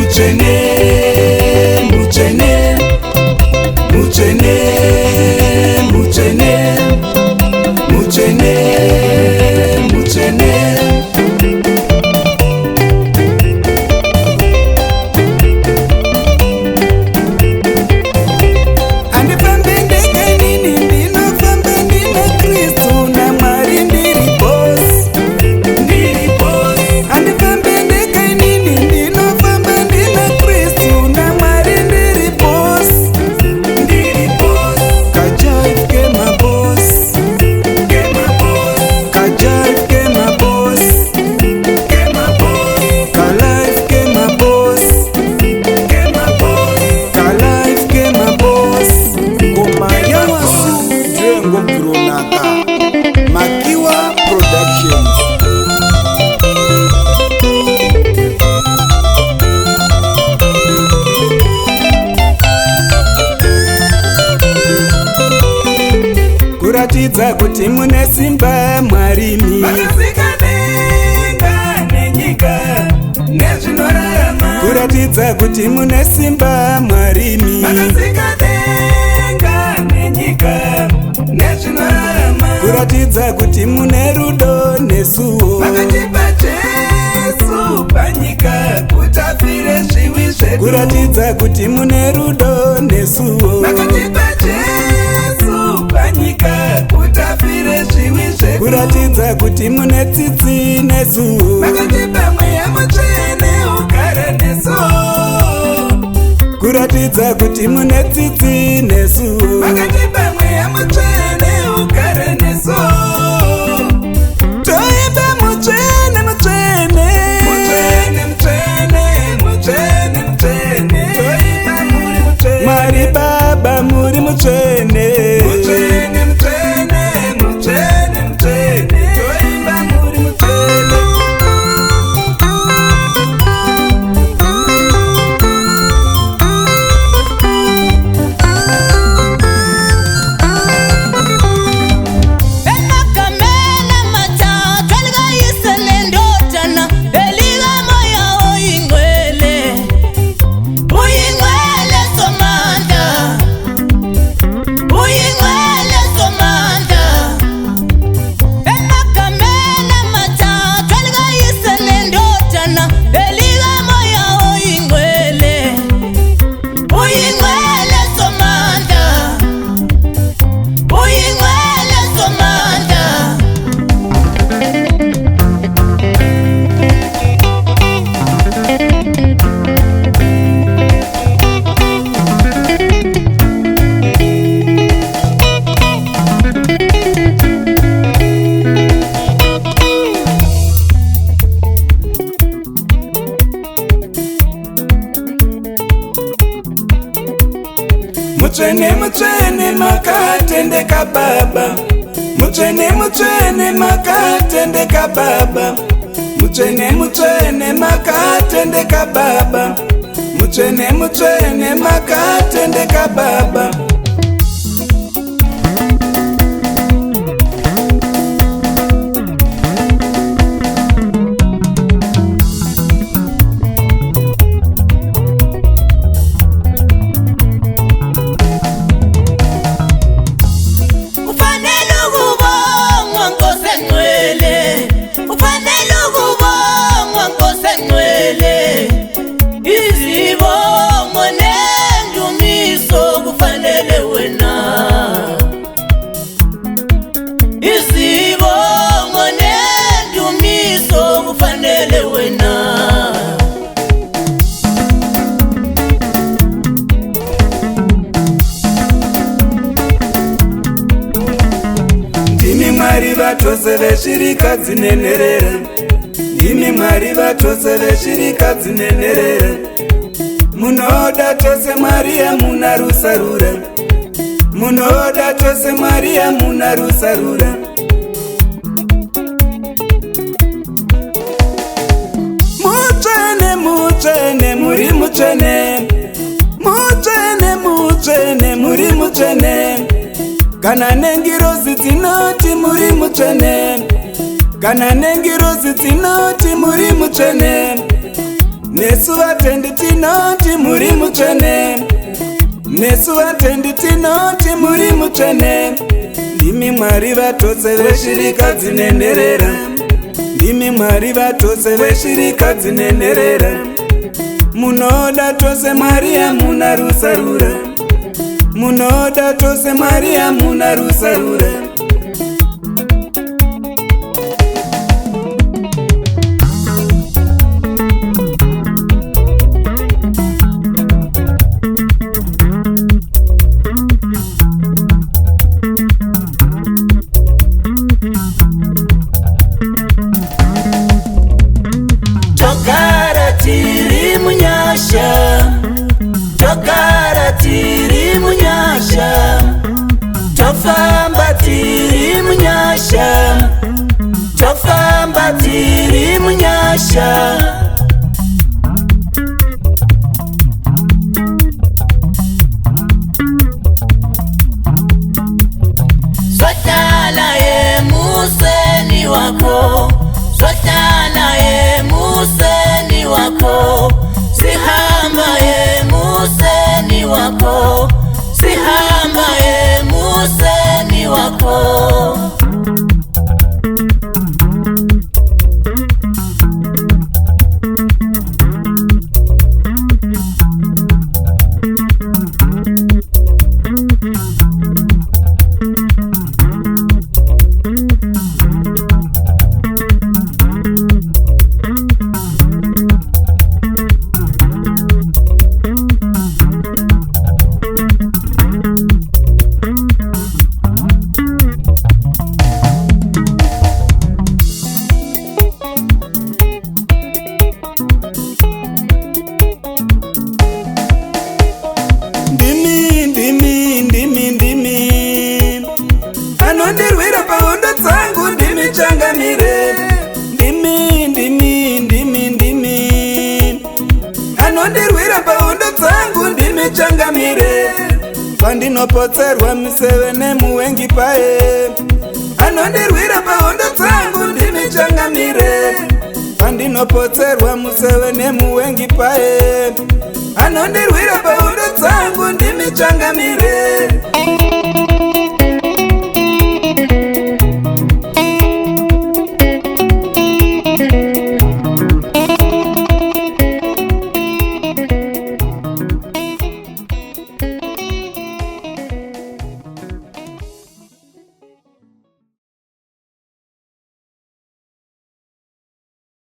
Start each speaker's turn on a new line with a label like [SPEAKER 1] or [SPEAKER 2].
[SPEAKER 1] muchene, muchene, muchene, muchene, muchene, muchene.
[SPEAKER 2] Makiwa Productions.
[SPEAKER 1] Kuratidza kuti mune simba mwarimi,
[SPEAKER 3] makasikadenga nenyika nezvinorarama.
[SPEAKER 1] kuratidza kuti mune simba mwarimi,
[SPEAKER 3] makasikadenga nenyika nezvinorarama.
[SPEAKER 1] kuratidza kuti mune rudo nesuwo,
[SPEAKER 3] makatipa Jesu panyika kuti afire zviwi zvedu.
[SPEAKER 1] kuratidza kuti mune rudo nesuwo,
[SPEAKER 3] makatipa Jesu panyika kuti afire zviwi zvedu.
[SPEAKER 1] kuratidza kuti mune tsitsi nesuwo,
[SPEAKER 3] makatipa mweya mutsvene ugare nesu.
[SPEAKER 1] kuratidza kuti mune tsitsi nesuwo,
[SPEAKER 3] makatipa mweya mutsvene ugare nesu.
[SPEAKER 1] toimba mutsvene mutsvene,
[SPEAKER 3] Mutsvene, mutsvene, mutsvene, mutsvene. Toimba muri mutsvene.
[SPEAKER 1] Mwari Baba muri mutsvene,
[SPEAKER 3] Mutsvene, mutsvene, mutsvene, mutsvene. Toimba muri mutsvene.
[SPEAKER 4] Emagamena mathathu elikayise nendodana elika moya oyingcwele. Uyingcwele Somandla, uyingcwele Somandla. Emagamena mathathu elikayise nendodana elika moya oyingcwele. Uyingcwele Somandla, uyingcwele Somandla.
[SPEAKER 1] mutsvene mutsvene makatendeka Baba, mutsvene mutsvene makatendeka Baba, mutsvene mutsvene makatendeka Baba, mutsvene mutsvene makatendeka Baba.
[SPEAKER 4] Ufanele ukubongwa Nkosi engcwele, ufanele ukubongwa Nkosi engcwele. Izibongo nendumiso kufanele wena. Izibongo nendumiso kufanele wena.
[SPEAKER 1] Ndimi Mwari vatose veshirika dzinenherera, ndimi Mwari vatose veshirika dzinenherera. Munoda tose Mwari hamuna rusarura, munoda tose Mwari hamuna rusarura. Mutsvene mutsvene muri mutsvene, mutsvene mutsvene muri mutsvene. Kana nengirozi dzinoti muri mutsvene, kana nengirozi dzinoti muri mutsvene. nesu vatendi tinoti muri mutsvene, nesu vatendi tinoti muri mutsvene. Ndimi Mwari vatose veshirikadzi nenherera, ndimi Mwari vatose veshirikadzi nenherera. Munoda tose Mwari hamuna rusarura, munoda tose Mwari hamuna rusarura.
[SPEAKER 4] Togara tiri munyasha, togara tiri munyasha, tofamba tiri munyasha, tofamba tiri munyasha. Swatala museni wako, swatala museni wako, sihamba museni wako, sihamba museni wako.
[SPEAKER 1] Anondirwira pahondo dzangu ndimi changamire, ndimi ndimi ndimi ndimi. Anondirwira pahondo dzangu ndimi changamire, pandinopotserwa miseve nemuwengi paye. Anondirwira pahondo dzangu ndimi changamire, pandinopotserwa museve nemuwengi paye. Anondirwira pahondo dzangu ndimi changamire.